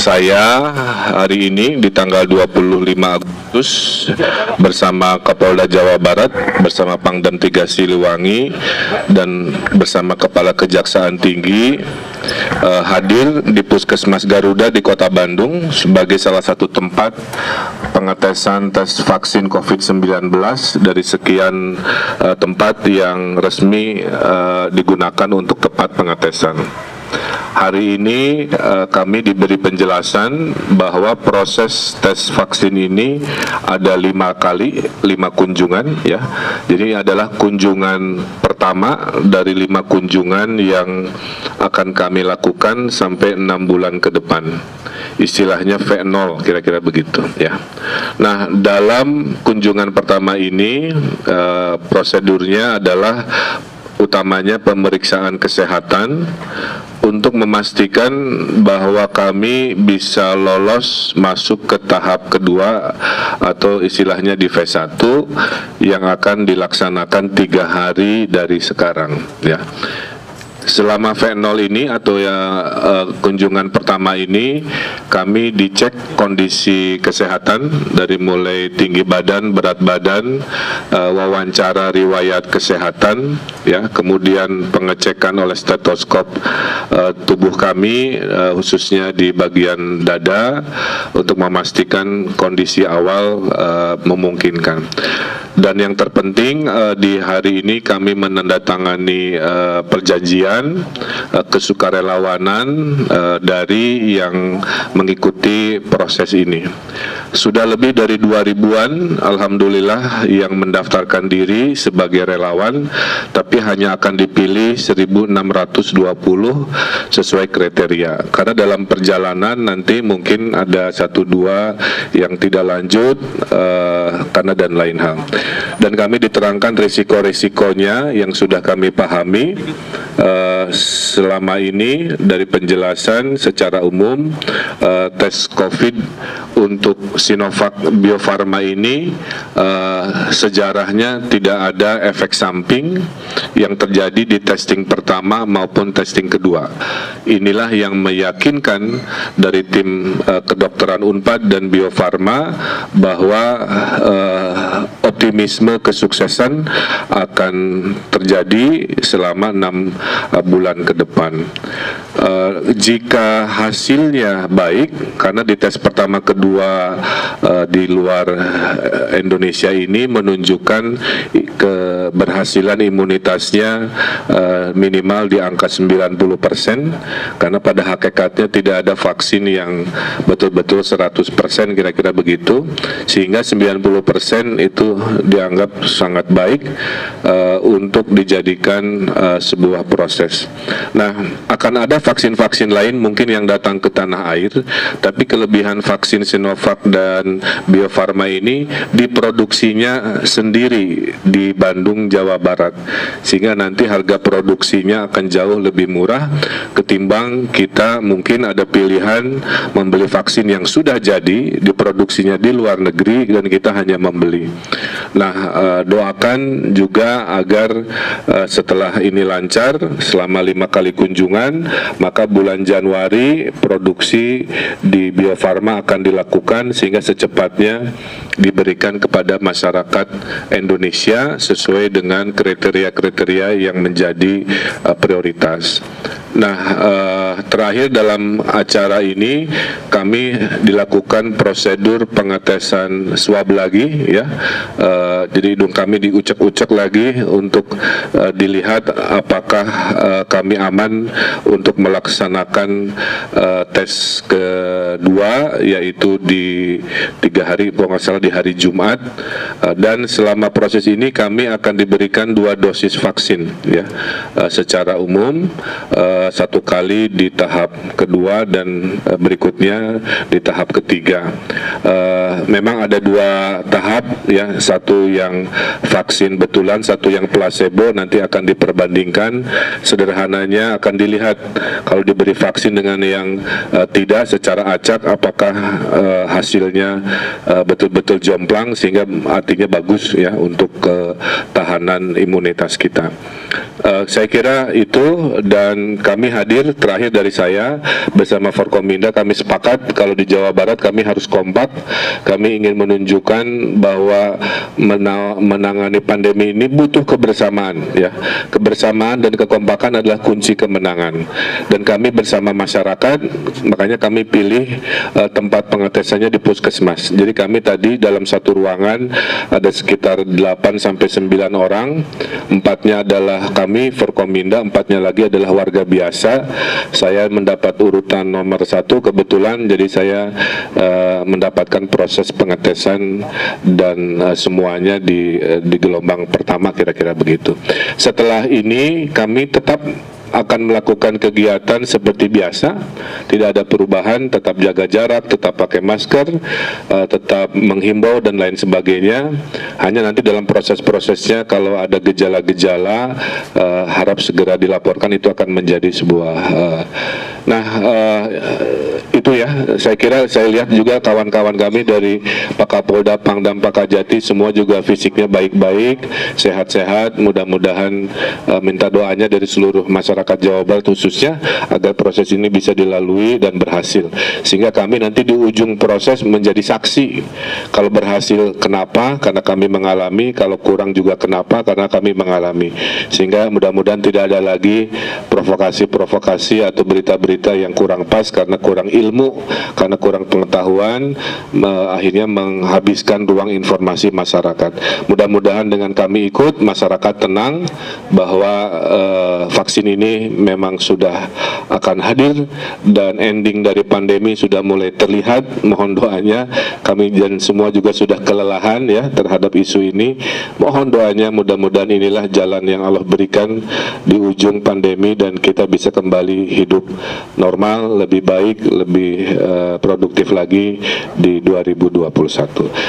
Saya hari ini di tanggal 25 Agustus bersama Kapolda Jawa Barat, bersama Pangdam 3 Siliwangi, dan bersama Kepala Kejaksaan Tinggi hadir di Puskesmas Garuda di Kota Bandung sebagai salah satu tempat pengetesan tes vaksin COVID-19 dari sekian tempat yang resmi digunakan untuk tempat pengetesan. Hari ini kami diberi penjelasan bahwa proses tes vaksin ini ada 5 kunjungan, ya. Jadi adalah kunjungan pertama dari 5 kunjungan yang akan kami lakukan sampai 6 bulan ke depan. Istilahnya V0, kira-kira begitu, ya. Nah, dalam kunjungan pertama ini prosedurnya adalah utamanya pemeriksaan kesehatan untuk memastikan bahwa kami bisa lolos masuk ke tahap kedua atau istilahnya di phase 1 yang akan dilaksanakan 3 hari dari sekarang, ya. Selama V0 ini atau kunjungan pertama ini kami dicek kondisi kesehatan dari mulai tinggi badan, berat badan, wawancara riwayat kesehatan, ya, kemudian pengecekan oleh stetoskop tubuh kami khususnya di bagian dada untuk memastikan kondisi awal memungkinkan. Dan yang terpenting di hari ini kami menandatangani perjanjian kesukarelawanan dari yang mengikuti proses ini. Sudah lebih dari 2.000-an alhamdulillah yang mendaftarkan diri sebagai relawan, tapi hanya akan dipilih 1.620 sesuai kriteria. Karena dalam perjalanan nanti mungkin ada 1-2 yang tidak lanjut karena dan lain hal. Dan kami diterangkan risiko-risikonya yang sudah kami pahami selama ini dari penjelasan secara umum. Tes COVID untuk Sinovac Bio Farma ini sejarahnya tidak ada efek samping yang terjadi di testing pertama maupun testing kedua. Inilah yang meyakinkan dari tim kedokteran Unpad dan Bio Farma bahwa optimisme kesuksesan akan terjadi selama 6 bulan ke depan. Jika hasilnya baik, karena di tes pertama kedua di luar Indonesia ini menunjukkan keberhasilan imunitasnya minimal di angka 90%, karena pada hakikatnya tidak ada vaksin yang betul-betul 100%, kira-kira begitu, sehingga 90% itu dianggap sangat baik untuk dijadikan sebuah proses. Nah, akan ada vaksin-vaksin lain mungkin yang datang ke tanah air, tapi kelebihan vaksin Sinovac dan Bio Farma ini diproduksinya sendiri di Bandung, Jawa Barat, sehingga nanti harga produksinya akan jauh lebih murah ketimbang kita mungkin ada pilihan membeli vaksin yang sudah jadi diproduksinya di luar negeri dan kita hanya membeli. Nah, doakan juga agar setelah ini lancar selama 5 kali kunjungan, maka bulan Januari produksi di Bio Farma akan dilakukan sehingga secepatnya diberikan kepada masyarakat Indonesia sesuai dengan kriteria-kriteria yang menjadi prioritas. Nah, terakhir dalam acara ini kami dilakukan prosedur pengetesan swab lagi, ya. Jadi hidung kami diucek-ucek lagi untuk dilihat apakah kami aman untuk melaksanakan tes kedua, yaitu di 3 hari, kalau nggak salah di hari Jumat. Dan selama proses ini kami akan diberikan 2 dosis vaksin, ya, secara umum. 1 kali di tahap kedua dan berikutnya di tahap ketiga. Memang ada 2 tahap, ya, satu yang vaksin betulan, satu yang placebo. Nanti akan diperbandingkan. Sederhananya akan dilihat kalau diberi vaksin dengan yang tidak secara acak, apakah hasilnya betul-betul jomplang sehingga artinya bagus, ya, untuk ketahanan imunitas kita. Saya kira itu, dan kami hadir. Terakhir dari saya bersama Forkominda, kami sepakat kalau di Jawa Barat kami harus kompak. Kami ingin menunjukkan bahwa menangani pandemi ini butuh kebersamaan, ya. Kebersamaan dan kekompakan adalah kunci kemenangan. Dan kami bersama masyarakat, makanya kami pilih tempat pengetesannya di puskesmas. Jadi kami tadi dalam satu ruangan ada sekitar 8 sampai 9 orang. 4-nya adalah kami Forkominda, 4-nya lagi adalah warga biasa. Saya mendapat urutan nomor 1 kebetulan, jadi saya mendapatkan proses pengetesan dan semuanya di gelombang pertama, kira-kira begitu. Setelah ini kami tetap akan melakukan kegiatan seperti biasa, tidak ada perubahan, tetap jaga jarak, tetap pakai masker, tetap menghimbau dan lain sebagainya. Hanya nanti dalam proses-prosesnya kalau ada gejala-gejala, harap segera dilaporkan, itu akan menjadi sebuah itu, ya. Saya kira, saya lihat juga kawan-kawan kami dari Pak Kapolda, Pangdam, Pak Kajati, semua juga fisiknya baik-baik, sehat-sehat. Mudah-mudahan minta doanya dari seluruh masyarakat Jawa Barat khususnya agar proses ini bisa dilalui dan berhasil, sehingga kami nanti di ujung proses menjadi saksi. Kalau berhasil kenapa? Karena kami mengalami. Kalau kurang juga kenapa? Karena kami mengalami. Sehingga mudah-mudahan tidak ada lagi provokasi-provokasi atau berita-berita yang kurang pas karena kurang ilmu, karena kurang pengetahuan, akhirnya menghabiskan ruang informasi masyarakat. Mudah-mudahan dengan kami ikut, masyarakat tenang bahwa vaksin ini memang sudah akan hadir dan ending dari pandemi sudah mulai terlihat. Mohon doanya, kami dan semua juga sudah kelelahan, ya, terhadap isu ini. Mohon doanya, mudah-mudahan inilah jalan yang Allah berikan di ujung pandemi dan kita bisa kembali hidup normal, lebih baik, lebih produktif lagi di 2021.